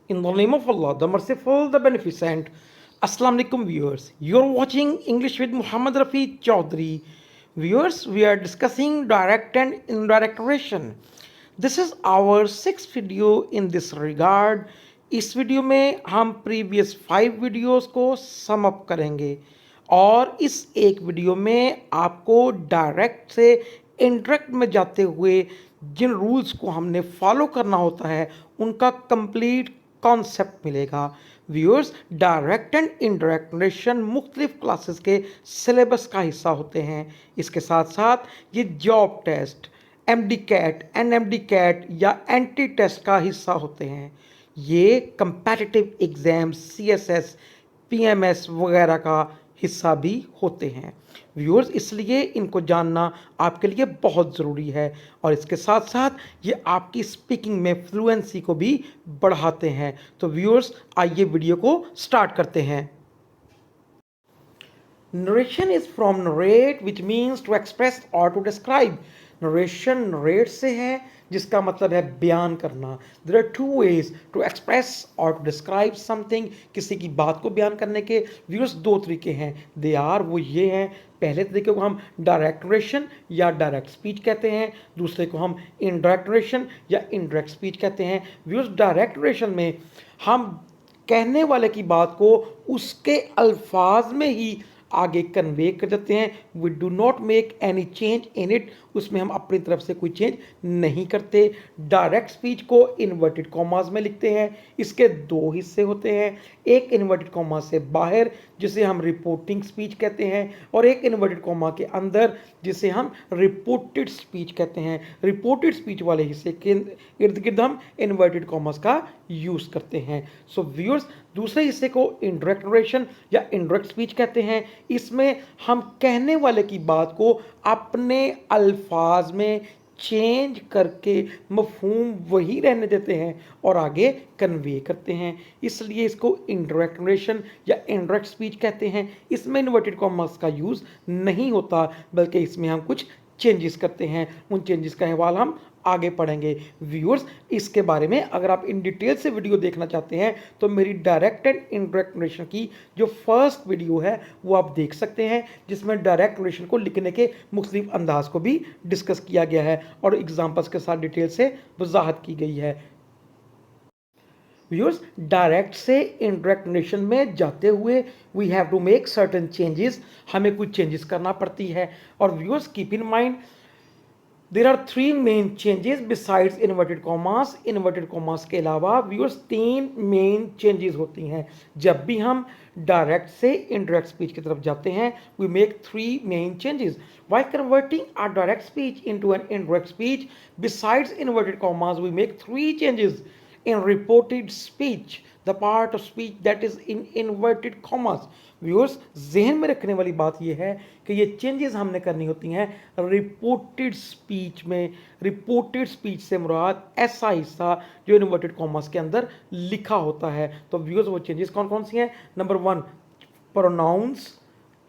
In the name of Allah, the merciful, the beneficent. Assalamu alaikum viewers. You're watching English with Muhammad Rafi Chaudhry. Viewers, we are discussing direct and indirect relation. This is our sixth video in this regard. इस video में हम previous 5 videos को sum up करेंगे और इस एक video में आपको डायरेक्ट से इंडायरेक्ट में जाते हुए जिन रूल्स को हमने फॉलो करना होता है उनका कंप्लीट कॉन्सेप्ट मिलेगा। Viewers, direct and indirect narration मुख्तलिफ क्लासेस के सिलेबस का हिस्सा होते हैं। इसके साथ साथ ये job test, MD CAT, NMD CAT या एंटी टेस्ट का हिस्सा होते हैं। ये कंपेटिटिव एग्जाम, सीएसएस, पीएमएस वगैरह का हिस्सा भी होते हैं। व्यूअर्स, इसलिए इनको जानना आपके लिए बहुत ज़रूरी है और इसके साथ साथ ये आपकी स्पीकिंग में फ्लुएंसी को भी बढ़ाते हैं। तो व्यूअर्स, आइए वीडियो को स्टार्ट करते हैं। Narration is from narrate which means to express और टू डिस्क्राइब। नरेशन नरेट से है जिसका मतलब है बयान करना। There are two ways to express और टू डिस्क्राइब समथिंग। किसी की बात को बयान करने के व्यूअर्स दो तरीके हैं। दे आर, वो ये हैं, पहले तरीके को हम डायरेक्ट नरेशन या डायरेक्ट स्पीच कहते हैं, दूसरे को हम इनडायरेक्ट नरेशन या इनडायरेक्ट स्पीच कहते हैं। व्यूअर्स, डायरेक्ट नरेशन में हम कहने वाले की बात को उसके अल्फाज में ही आगे कन्वे कर देते हैं। We do not make any change in it, उसमें हम अपनी तरफ से कोई चेंज नहीं करते। डायरेक्ट स्पीच को इन्वर्टेड कॉमास में लिखते हैं। इसके दो हिस्से होते हैं, एक इन्वर्टेड कॉमा से बाहर जिसे हम रिपोर्टिंग स्पीच कहते हैं और एक इन्वर्टेड कॉमा के अंदर जिसे हम रिपोर्टेड स्पीच कहते हैं। रिपोर्टेड स्पीच वाले हिस्से के इर्द गिर्द हम इन्वर्टेड कॉमास का यूज़ करते हैं। सो व्यूअर्स, दूसरे हिस्से को इनडायरेक्ट नरेशन या इनडायरेक्ट स्पीच कहते हैं। इसमें हम कहने वाले की बात को अपने अल्फाज में चेंज करके मफहूम वही रहने देते हैं और आगे कन्वे करते हैं। इसलिए इसको इनडायरेक्ट नरेशन या इनडायरेक्ट स्पीच कहते हैं। इसमें इन्वर्टेड कॉमास का यूज़ नहीं होता, बल्कि इसमें हम कुछ चेंजेस करते हैं। उन चेंजेस का हवाला हम आगे पढ़ेंगे। व्यूअर्स, इसके बारे में अगर आप इन डिटेल से वीडियो देखना चाहते हैं तो मेरी डायरेक्ट एंड इनडायरेक्ट नरेशन की जो फर्स्ट वीडियो है वो आप देख सकते हैं, जिसमें डायरेक्ट नरेशन को लिखने के मुख्तलिफ अंदाज को भी डिस्कस किया गया है और एग्जाम्पल्स के साथ डिटेल से वजाहत की गई है। व्यूअर्स, डायरेक्ट से इनडायरेक्ट नरेशन में जाते हुए we have to make certain changes, हमें कुछ चेंजेस करना पड़ती है। और viewers, keep in mind there are 3 main changes besides inverted commas. Inverted commas के अलावा व्यूअर्स 3 मेन चेंजेस होती हैं। जब भी हम डायरेक्ट से इनडायरेक्ट स्पीच की तरफ जाते हैं we make 3 main changes while converting our direct speech into an indirect speech. Besides inverted commas, we make 3 changes in reported speech, the part of speech that is in inverted commas. Viewers, जहन में रखने वाली बात यह है कि ये changes हमने करनी होती हैं रिपोर्टेड स्पीच में। रिपोर्टेड स्पीच से मुराद ऐसा हिस्सा जो इन्वर्टेड कॉमास के अंदर लिखा होता है। तो व्यूअर्स, वो चेंजेस कौन कौन सी हैं? Number 1, pronouns,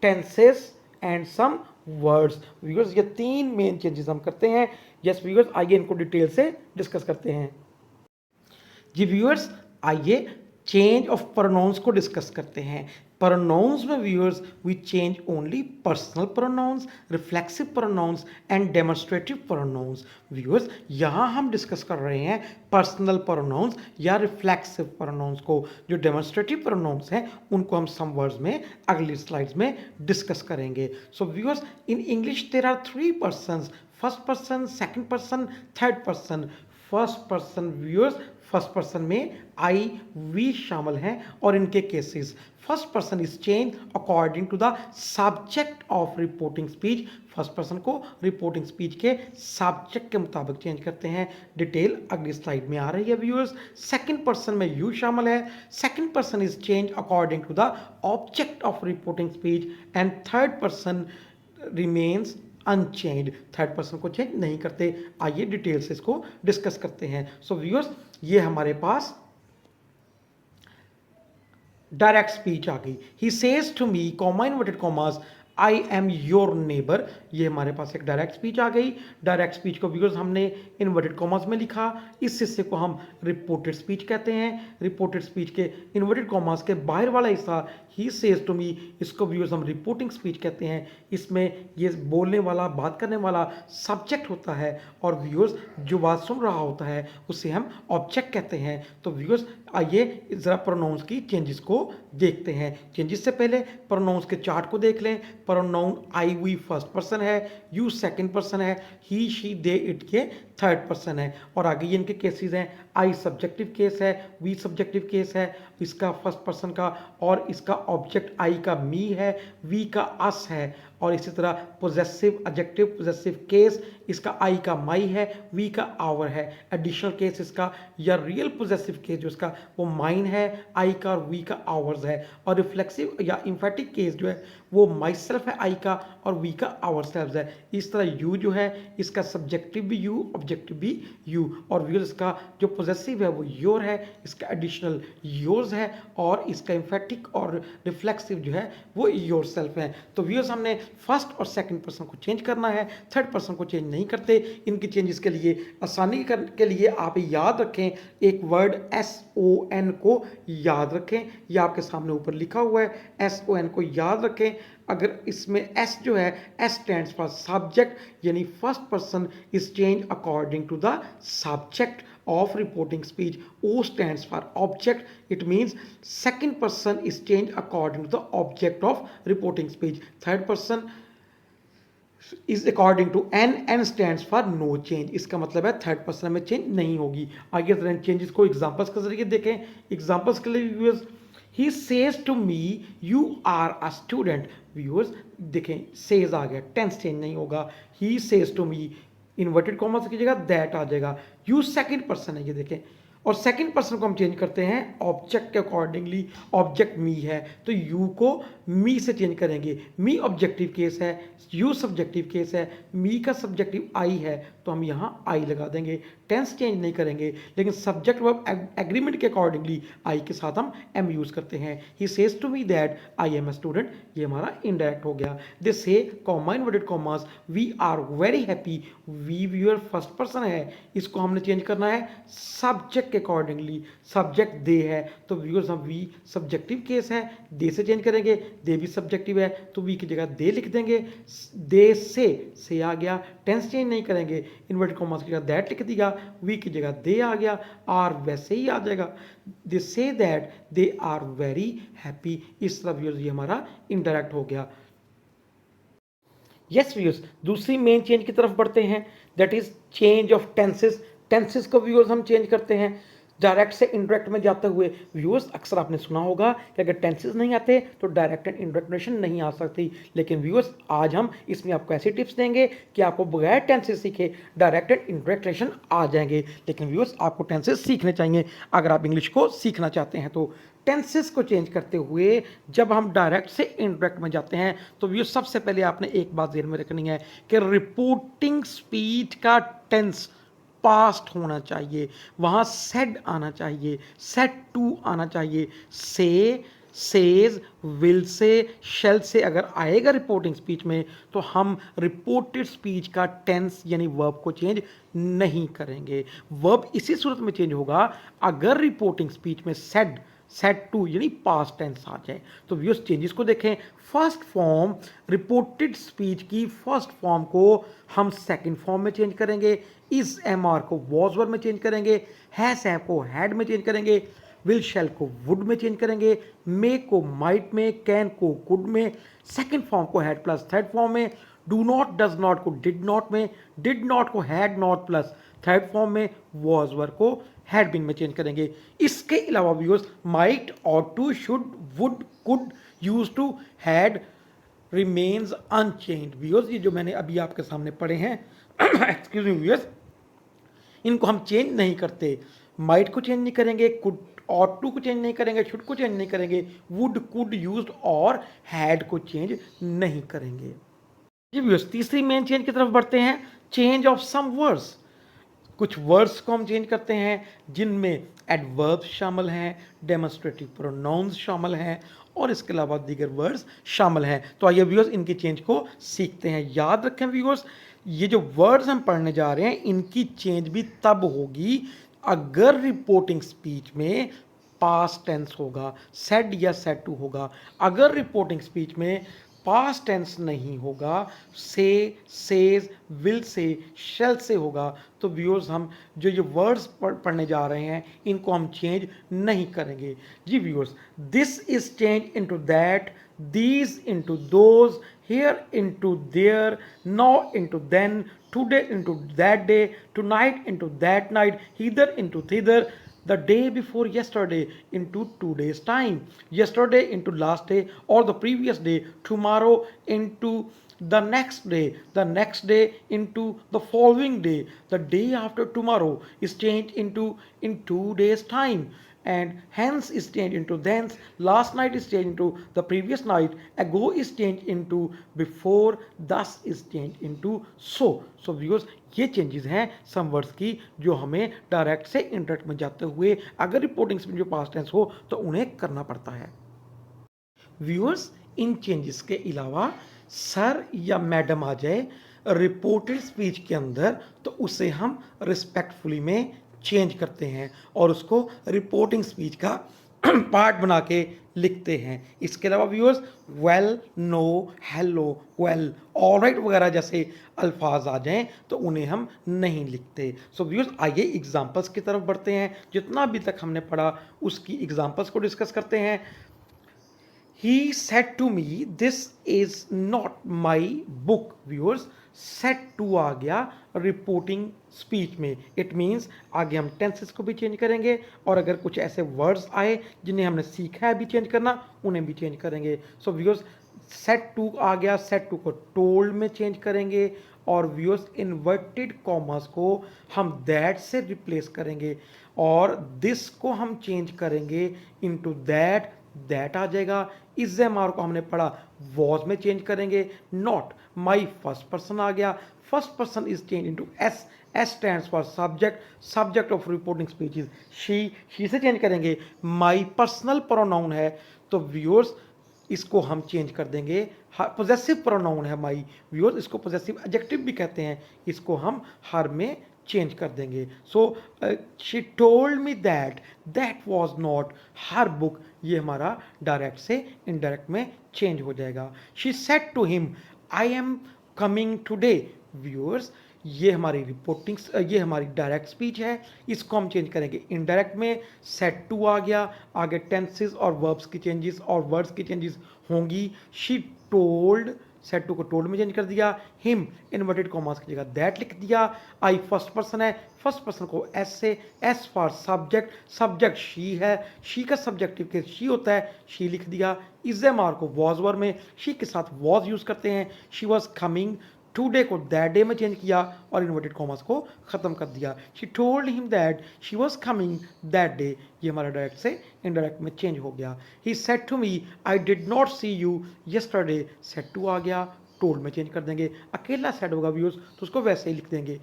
tenses and some words. Viewers, ये 3 मेन चेंजेस हम करते हैं। यस व्यूअर्स, आइए इनको डिटेल से डिस्कस करते हैं। जी व्यूअर्स, आइए चेंज ऑफ प्रोनाउंस को डिस्कस करते हैं। प्रोनाउंस में viewers we change only personal pronouns, reflexive pronouns and demonstrative pronouns. Viewers, यहाँ हम डिस्कस कर रहे हैं पर्सनल प्रोनाउंस या रिफ्लेक्सिव प्रोनाउंस को। जो डेमोन्स्ट्रेटिव प्रोनाउंस हैं उनको हम सम वर्ड्स में अगली स्लाइड्स में डिस्कस करेंगे। So viewers, in English there are 3 persons, first person, second person, third person. First person viewers, first person में आई, वी शामिल हैं और इनके cases. First person is change according to the subject of reporting speech. First person को reporting speech के subject के मुताबिक change करते हैं। डिटेल अगली स्लाइड में आ रही है व्यूअर्स। सेकंड पर्सन में यू शामिल है। Second person is change according to the object of reporting speech and third person remains unchange. Third person को चेंज नहीं करते। आइए डिटेल से इसको डिस्कस करते हैं। सो व्यूअर्स, ये हमारे पास डायरेक्ट स्पीच आ गई। He says to me, comma inverted commas, I am your neighbour, ये हमारे पास एक डायरेक्ट स्पीच आ गई। डायरेक्ट स्पीच को व्यूअर्स हमने इन्वर्टेड कॉमास में लिखा, इस हिस्से को हम रिपोर्टेड स्पीच कहते हैं। रिपोर्टेड स्पीच के इन्वर्टेड कॉमास के बाहर वाला हिस्सा ही सेज टू मी, इसको व्यूअर्स हम रिपोर्टिंग स्पीच कहते हैं। इसमें ये बोलने वाला, बात करने वाला सब्जेक्ट होता है और व्यूअर्स जो बात सुन रहा होता है उसे हम ऑब्जेक्ट कहते हैं। तो व्यूअर्स आइए ज़रा प्रोनाउंस की चेंजेस को देखते हैं। चेंजेस से पहले प्रोनाउंस के चार्ट को देख लें। Pronoun I we first person है, यू सेकंड पर्सन है, ही शी दे इट के थर्ड पर्सन है, और आगे ये इनके केसेस हैं। आई सब्जेक्टिव केस है, वी सब्जेक्टिव केस है इसका फर्स्ट पर्सन का, और इसका ऑब्जेक्ट आई का मी है, वी का अस है, और इसी तरह पोजेसिव एडजेक्टिव पोजेसिव केस इसका आई का माई है, वी का आवर है। एडिशनल केस इसका या रियल पोजेसिव केस जो इसका वो माइन है, आई का और वी का आवर्स है। और रिफ्लेक्सिव या इम्फेटिक केस जो है वो माई सेल्फ है आई का और वी का आवर सेल्फ है। इस तरह यू जो है इसका सब्जेक्टिव भी यू, ऑब्जेक्टिव भी यू, और व्यूअर्स इसका जो पोजेसिव है वो योर है, इसका एडिशनल योर्स है, और इसका इम्फेटिक और रिफ्लेक्सिव जो है वो योर सेल्फ है। तो व्यूअर्स हमने फर्स्ट और सेकंड पर्सन को चेंज करना है, थर्ड पर्सन को चेंज नहीं करते। इनकी चेंजेस के लिए आसानी के लिए आप याद रखें, एक वर्ड SON को याद रखें, ये आपके सामने ऊपर लिखा हुआ है, SON को याद रखें। अगर इसमें S जो है S स्टैंड्स फॉर सब्जेक्ट, यानी first person is change according to the subject of reporting speech. O stands for object. It means second person is changed according to the object of reporting speech. Third person is according to N. N stands for no change. इसका मतलब है third person में change नहीं होगी। आगे जरा changes को examples के जरिए देखें। एग्जांपल्स के लिए viewers, he says to me you are a student। Viewers देखें says आ गया, टेंस चेंज नहीं होगा। he says to me inverted commas की जगह दैट आ जाएगा। यू सेकंड पर्सन है, ये देखें, और सेकंड पर्सन को हम चेंज करते हैं ऑब्जेक्ट के अकॉर्डिंगली। ऑब्जेक्ट मी है तो यू को मी से चेंज करेंगे। मी ऑब्जेक्टिव केस है, यू सब्जेक्टिव केस है, मी का सब्जेक्टिव आई है तो हम यहाँ आई लगा देंगे। टेंस चेंज नहीं करेंगे, लेकिन सब्जेक्ट वर्ब एग्रीमेंट के अकॉर्डिंगली आई के साथ हम एम यूज करते हैं। He says to me that I am a student, ये हमारा इनडायरेक्ट हो गया। They say comma inverted commas we are very happy, we viewer first person है, इसको हमने चेंज करना है सब्जेक्ट के अकॉर्डिंगली। सब्जेक्ट दे है तो व्यूअर्स हम वी सब्जेक्टिव केस है, दे से चेंज करेंगे। दे भी सब्जेक्टिव है तो वी की जगह दे लिख देंगे। दे से आ गया, टेंस चेंज नहीं करेंगे, इन्वर्टेड कॉमास की जगह दैट लिख दिया, वी की जगह दे आ गया, आर वैसे ही आ जाएगा। They say that they are very happy. इस तरह व्यूअर्स ये हमारा इनडायरेक्ट हो गया। यस व्यूअर्स, दूसरी मेन चेंज की तरफ बढ़ते हैं, that is change of tenses. Tenses को व्यूअर्स हम चेंज करते हैं डायरेक्ट से इनडायरेक्ट में जाते हुए। व्यूअर्स अक्सर आपने सुना होगा कि अगर टेंसेस नहीं आते तो डायरेक्ट एंड इनडायरेक्ट नेशन नहीं आ सकती, लेकिन व्यूअर्स आज हम इसमें आपको ऐसी टिप्स देंगे कि आपको बगैर टेंसेस सीखे डायरेक्ट एंड इनडायरेक्ट नेशन आ जाएंगे। लेकिन व्यूअर्स आपको टेंसेस सीखने चाहिए अगर आप इंग्लिश को सीखना चाहते हैं। तो टेंसेस को चेंज करते हुए जब हम डायरेक्ट से इनडायरेक्ट में जाते हैं तो व्यूअर्स सबसे पहले आपने एक बात ध्यान में रखनी है कि रिपोर्टिंग स्पीच का टेंस पास्ट होना चाहिए, वहाँ सेड आना चाहिए, सेड टू आना चाहिए। से, सेज, विल से, शेल से अगर आएगा रिपोर्टिंग स्पीच में तो हम रिपोर्टेड स्पीच का टेंस यानी वर्ब को चेंज नहीं करेंगे। वर्ब इसी सूरत में चेंज होगा अगर रिपोर्टिंग स्पीच में सेड, सेड टू यानी पास्ट टेंस आ जाए। तो व्यूअर्स चेंजेस को देखें। फर्स्ट फॉर्म रिपोर्टेड स्पीच की फर्स्ट फॉर्म को हम सेकंड फॉर्म में चेंज करेंगे। इज एम आर को वॉज वर्ब में चेंज करेंगे, हैज हैव को हैड में चेंज करेंगे, विल शैल को वुड में चेंज करेंगे, मे को माइट में, कैन को कुड में, सेकंड फॉर्म को हैड प्लस थर्ड फॉर्म में, डू नॉट डज नॉट को डिड नॉट में, डिड नॉट को had not plus third form में, वॉज वर्ब को हैड बीन में चेंज करेंगे। इसके अलावा viewers might, ought to, should, would, could, use to, had remains unchanged. Viewers ये जो मैंने अभी आपके सामने पढ़े हैं एक्सक्यूज मी व्यूअर्स, इनको हम चेंज नहीं करते। माइट को चेंज नहीं करेंगे, कुड, ऑट टू को चेंज नहीं करेंगे, शुड को चेंज नहीं करेंगे, वुड, कुड, यूज्ड और हैड को चेंज नहीं करेंगे। जी व्यूअर्स तीसरी मेन चेंज की तरफ बढ़ते हैं, चेंज ऑफ सम वर्ड्स। कुछ वर्ड्स को हम चेंज करते हैं जिनमें एडवर्ब्स शामिल हैं, डेमोन्स्ट्रेटिव प्रोनाउंस शामिल हैं और इसके अलावा दीगर वर्ड्स शामिल हैं। तो आइए व्यूअर्स इनकी चेंज को सीखते हैं। याद रखें व्यूअर्स, ये जो वर्ड्स हम पढ़ने जा रहे हैं इनकी चेंज भी तब होगी अगर रिपोर्टिंग स्पीच में पास्ट टेंस होगा, सेड या सेड टू होगा। अगर रिपोर्टिंग स्पीच में पास्ट टेंस नहीं होगा, से, सेज, विल से, शेल से होगा, तो व्यूअर्स हम जो ये वर्ड्स पढ़ने जा रहे हैं इनको हम चेंज नहीं करेंगे। जी viewers, this is change into that, these into those, here into there, now into then, today into that day, tonight into that night, hither into thither, the day before yesterday into 2 days time, yesterday into last day or the previous day, tomorrow into the next day into the following day, the day after tomorrow is changed into in 2 days time, and hence is changed into thence, last night is changed into the previous night, ago is changed into before, thus is changed into so. So viewers, ये changes हैं some words की जो हमें direct से indirect में जाते हुए अगर रिपोर्टिंग में जो पास्ट टेंस हो तो उन्हें करना पड़ता है। व्यूअर्स, इन चेंजेस के अलावा सर या मैडम आ जाए रिपोर्टेड स्पीच के अंदर तो उसे हम रिस्पेक्टफुली में चेंज करते हैं और उसको रिपोर्टिंग स्पीच का पार्ट बना के लिखते हैं। इसके अलावा viewers, well, no, hello, well, alright वगैरह जैसे अल्फाज आ जाएं तो उन्हें हम नहीं लिखते। सो व्यूअर्स, आइए एग्जांपल्स की तरफ बढ़ते हैं। जितना अभी तक हमने पढ़ा उसकी एग्जांपल्स को डिस्कस करते हैं। He said to me, this is not my book. Viewers, said to आ गया रिपोर्टिंग स्पीच में। इट मीन्स आगे हम टेंसेस को भी चेंज करेंगे और अगर कुछ ऐसे वर्ड्स आए जिन्हें हमने सीखा है भी चेंज करना, उन्हें भी चेंज करेंगे। सो व्यूअर्स, सेट टू आ गया, सेट टू को टोल्ड में चेंज करेंगे और व्यूअर्स इन्वर्टेड कॉमर्स को हम दैट से रिप्लेस करेंगे और दिस को हम चेंज करेंगे इनटू दैट, दैट आ जाएगा। इज़-एम-आर को हमने पढ़ा वॉज में चेंज करेंगे। नॉट, माई फर्स्ट पर्सन आ गया, first person is change into S, S stands for subject, subject of reporting speech is she से चेंज करेंगे। माई पर्सनल प्रोनाउन है तो व्यूअर्स इसको हम चेंज कर देंगे, पोजेसिव प्रोनाउन है माई, व्यूअर्स इसको पोजेसिव एडजेक्टिव भी कहते हैं, इसको हम हर में चेंज कर देंगे। So she told me that, that was not her book, ये हमारा डायरेक्ट से इनडायरेक्ट में चेंज हो जाएगा। She said to him, I am coming today. Viewers, ये हमारी रिपोर्टिंग, ये हमारी डायरेक्ट स्पीच है, इसको हम चेंज करेंगे इनडायरेक्ट में। सेड टू आ गया, आगे टेंसेस और वर्ब्स की चेंजेस और वर्ड्स की चेंजेस होंगी। शी टोल्ड, सेड टू को टोल्ड में चेंज कर दिया। हिम इन्वर्टेड कॉमास की जगह दैट लिख दिया। आई फर्स्ट पर्सन है, फर्स्ट पर्सन को एस से, S for subject, subject she है, शी का सब्जेक्टिव केस शी होता है, शी लिख दिया। इज़-एम-आर को वॉज वर्ब में शी के साथ वॉज यूज करते हैं। शी वॉज कमिंग, टुडे को दैट डे में चेंज किया और इन्वर्टेड कॉमर्स को खत्म कर दिया। She told him that she was coming that day, ये हमारा डायरेक्ट से इनडायरेक्ट में चेंज हो गया। He said to me, I did not see you yesterday, said to आ गया, टोल्ड में चेंज कर देंगे। अकेला सेड होगा व्यूअर्स तो उसको वैसे ही लिख देंगे।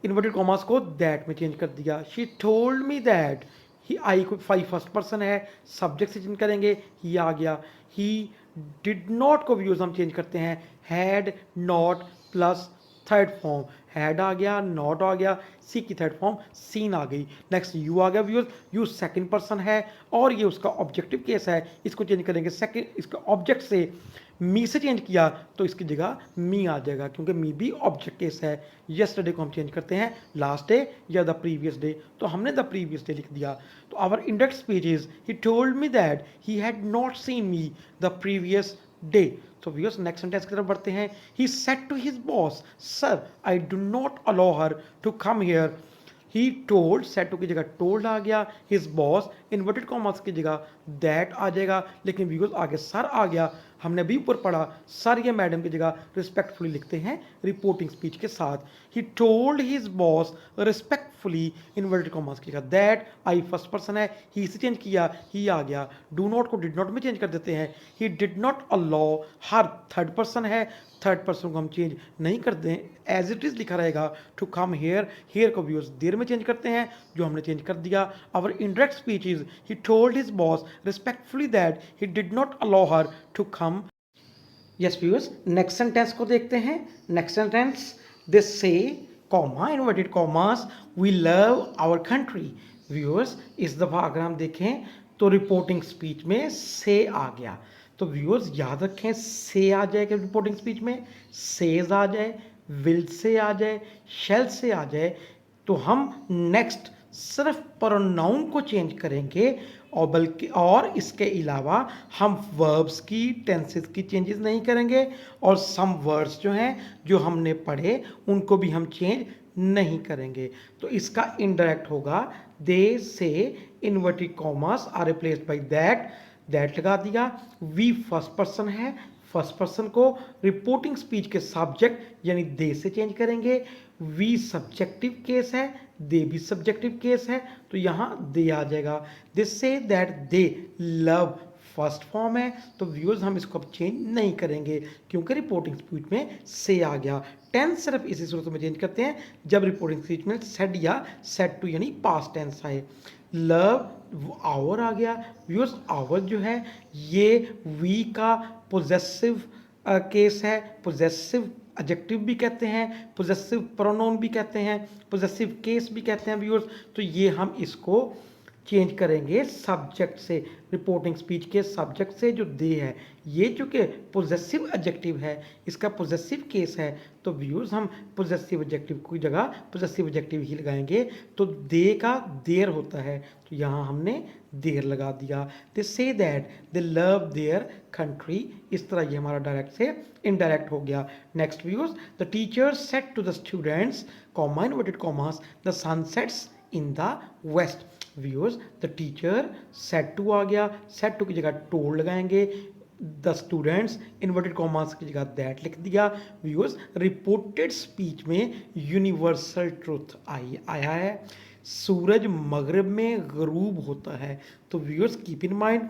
इन्वर्टेड कॉमर्स को दैट में चेंज कर दिया। She told me that, he I को फाई फर्स्ट पर्सन है, सब्जेक्ट से चेंज करेंगे, ही आ गया। ही डिड नॉट को व्यूअर्स हम चेंज करते हैं, had not plus third form, had आ गया, नॉट आ गया, सी की थर्ड फॉर्म सीन आ गई। नेक्स्ट यू आ गया व्यूअर्स, यू सेकंड पर्सन है और ये उसका ऑब्जेक्टिव केस है, इसको चेंज करेंगे सेकंड, इसका ऑब्जेक्ट से मी से चेंज किया तो इसकी जगह मी आ जाएगा क्योंकि मी भी ऑब्जेक्ट केस है। यस्टरडे को हम चेंज करते हैं लास्ट डे या द प्रीवियस डे, तो हमने द प्रीवियस डे लिख दिया। तो our index speech is, he told me that he had not seen me the previous day. So viewers, next sentence की तरफ बढ़ते हैं। He said to his boss, sir, I do not allow her to come here. He told, said to की जगह told आ गया, his boss inverted commas की जगह that आ जाएगा, लेकिन viewers आगे sir आ गया, हमने अभी ऊपर पढ़ा, सर या मैडम की जगह रिस्पेक्टफुली लिखते हैं रिपोर्टिंग स्पीच के साथ। ही told his boss respectfully, inverted commas की जगह दैट, आई फर्स्ट पर्सन है, ही से चेंज किया, ही आ गया। डू नॉट को डिड नॉट में चेंज कर देते हैं। ही did not allow, her third person है, थर्ड पर्सन को हम चेंज नहीं करते हैं, एज इट इज़ लिखा रहेगा। टू कम हेयर, हेयर को व्यूअर्स देर में चेंज करते हैं, जो हमने चेंज कर दिया। Our indirect speech is, he told his boss respectfully that he did not allow her to come. Yes viewers, next sentence को देखते हैं। Next sentence, they say, comma, inverted commas, we love our country. Viewers, इस दफ़ा अगर हम देखें तो reporting speech में से आ गया। तो व्यूअर्स याद रखें, से आ जाए रिपोर्टिंग स्पीच में, सेज आ जाए, विल से आ जाए, शेल से आ जाए, तो हम नेक्स्ट सिर्फ प्रोनाउन को चेंज करेंगे और इसके अलावा हम वर्ब्स की, टेंसेस की चेंजेस नहीं करेंगे, और सम वर्ड्स जो हैं जो हमने पढ़े उनको भी हम चेंज नहीं करेंगे। तो इसका इनडायरेक्ट होगा, they say, inverted commas are replaced by that, that लगा दिया। वी फर्स्ट पर्सन है, फर्स्ट पर्सन को रिपोर्टिंग स्पीच के सब्जेक्ट यानी दे से चेंज करेंगे। वी सब्जेक्टिव केस है, दे भी सब्जेक्टिव केस है, तो यहाँ दे आ जाएगा। They say that they love first form है, तो व्यूअर्स हम इसको अब चेंज नहीं करेंगे क्योंकि रिपोर्टिंग स्पीच में से आ गया। टेंस सिर्फ इसी सूरत में चेंज करते हैं जब रिपोर्टिंग स्पीच में सेड या सेड टू यानी पास्ट टेंस आए। लव आवर आ गया। व्यूअर्स आवर जो है ये वी का पोजेसिव केस है, पोजेसिव एडजेक्टिव भी कहते हैं, पोजेसिव प्रोनाउन भी कहते हैं, पोजेसिव केस भी कहते हैं व्यूअर्स। तो ये हम इसको चेंज करेंगे सब्जेक्ट से, रिपोर्टिंग स्पीच के सब्जेक्ट से जो दे है, ये चूंकि पोजेसिव एडजेक्टिव है, इसका पोजेसिव केस है, तो व्यूअर्स हम पोजेसिव एडजेक्टिव की जगह पोजेसिव एडजेक्टिव ही लगाएंगे। तो दे का देयर होता है, तो यहाँ हमने देयर लगा दिया। They say that they love their country, इस तरह ये हमारा डायरेक्ट से इनडायरेक्ट हो गया। Next viewers, the teacher said to the students, comma, inverted commas, the sun sets in the west. Viewers, the teacher said to आ गया, said to की जगह टोल्ड लगाएंगे। द स्टूडेंट्स, इन्वर्टेड कॉमास की जगह दैट लिख दिया। व्यूअर्स, रिपोर्टेड स्पीच में यूनिवर्सल ट्रूथ आया है, सूरज मगरिब में गरूब होता है। तो व्यूअर्स कीप इन माइंड,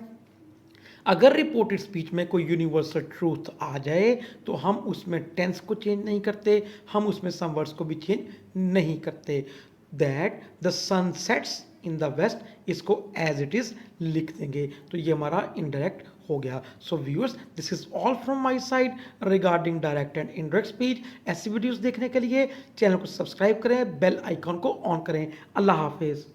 अगर रिपोर्टेड स्पीच में कोई यूनिवर्सल ट्रूथ आ जाए तो हम उसमें टेंस को चेंज नहीं करते, हम उसमें सम वर्ड्स को भी चेंज नहीं करते। That the sun sets in the west, इसको एज इट इज लिख देंगे, तो ये हमारा इनडायरेक्ट हो गया। So viewers, this is all from my side regarding direct and indirect speech. ऐसी वीडियोस देखने के लिए चैनल को सब्सक्राइब करें, बेल आइकॉन को ऑन करें। अल्लाह हाफिज।